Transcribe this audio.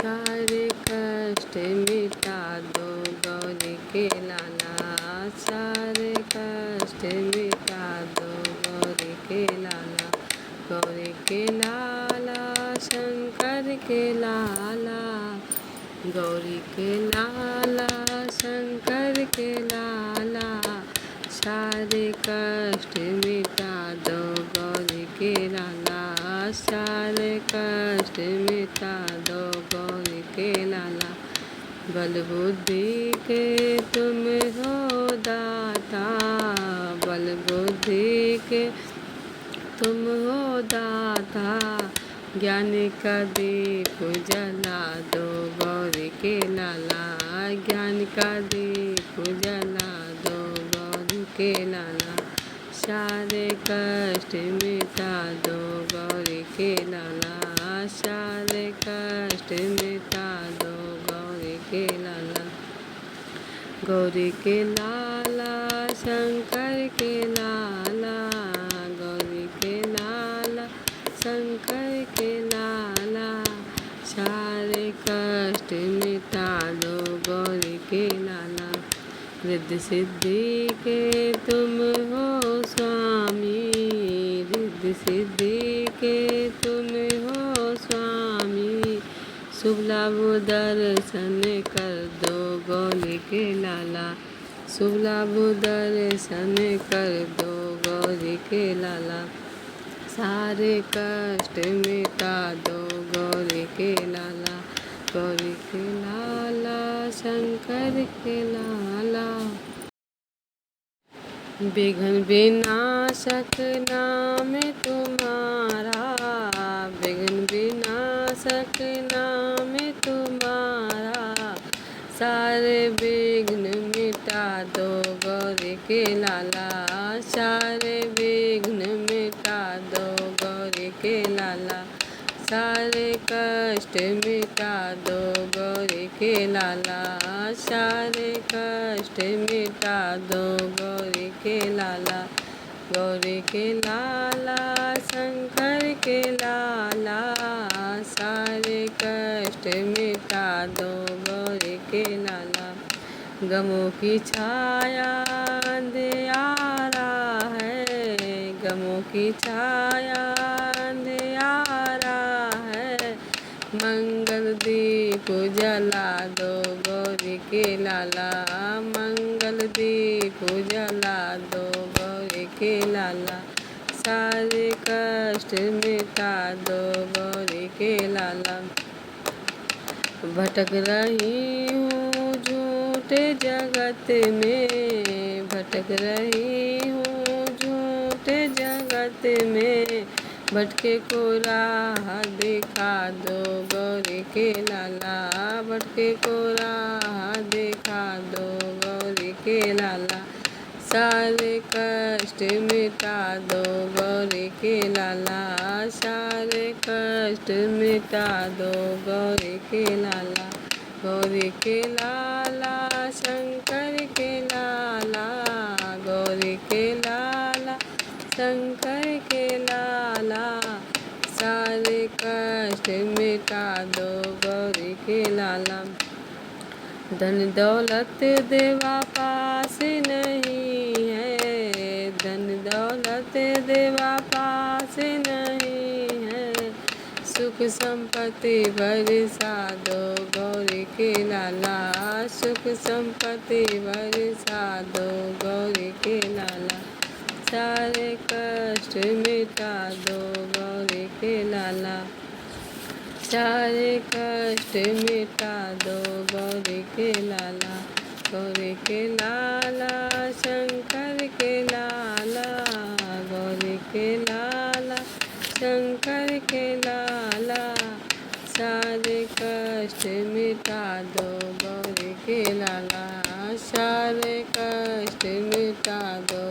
सारे कष्ट मिटा दो गौरी के लाला, सारे कष्ट मिटा दो गौरी के लाला। गौरी के लाला शंकर के लाला, गौरी के लाला शंकर के लाला, सारे कष्ट मिटा दो गौरी के लाला, सारे कष्ट मिटा दो गौरी के लाला। बल बुद्धि के तुम हो दाता, बल बुद्धि के तुम हो दाता, ज्ञान का दीप जला दो गौरी के लाला, ज्ञान का दीप जला दो गौरी के लाला। सारे कष्ट मिटा दो गौरी के लाला, सारे कष्ट मिटा दो गौरी के लाला। गौरी के लाला शंकर के लाला, गौरी के लाला शंकर के लाला, सारे कष्ट मिटा दो गौरी के लाला। रिद्धि सिद्धि के तुम हो स्वामी, रिद्धि सिद्धि के तुम हो स्वामी, शुभ लाभ दर्शन कर दो गौरी के लाला, शुभ लाभ दर्शन कर दो गौरी के लाला। सारे कष्ट मिटा दो गौरी के लाला, गौरी के लाला शंकर के लाला। विघ्न विनाशक नाम तुम्हारा, विघ्न विनाशक नाम तुम्हारा, सारे विघ्न मिटा दो गौरी के लाला, सारे विघ्न मिटा दो गौरी के लाला। सारे कष्ट मिटा दो गौरी के लाला, सारे कष्ट मिटा दो गौरी के लाला। गौरी के लाला शंकर के लाला, सारे कष्ट मिटा दो गौरी के लाला। गमों की छाया अंधियारा है, गमों की छाया अंधियारा है, मंगल दीप जला दो गौरी के लाला, मंगल दीप जला दो गौरी के लाला। सारे कष्ट मिटा दो गौरी के लाला। भटक रही हूँ झूठे जगत में, भटक रही हूँ झूठे जगत में, भटके को राह दिखा दो गौरी के लाला, भटके को राह दिखा दो गौरी के लाला। सारे कष्ट मिटा दो गौरी के लाला, सारे कष्ट मिटा दो गौरी के लाला। गौरी के लाला शंकर के लाला, गौरी के लाला शंकर के लाला, सारे कष्ट मिटा दो गौरी के लाला। धन दौलत देवा पास नहीं है, धन दौलत देवा पास नहीं है, सुख संपत्ति बरसा दो गौरी के लाला, सुख संपत्ति बरसा दो गौरी के लाला। सारे कष्ट मिटा दो गौरी के लाला, सारे कष्ट मिटा दो गौरी के लाला। गौरी के लाला शंकर के लाला, गौरी के लाला शंकर के लाला, सारे कष्ट मिटा दो गौरी के लाला, सारे कष्ट मिटा दो।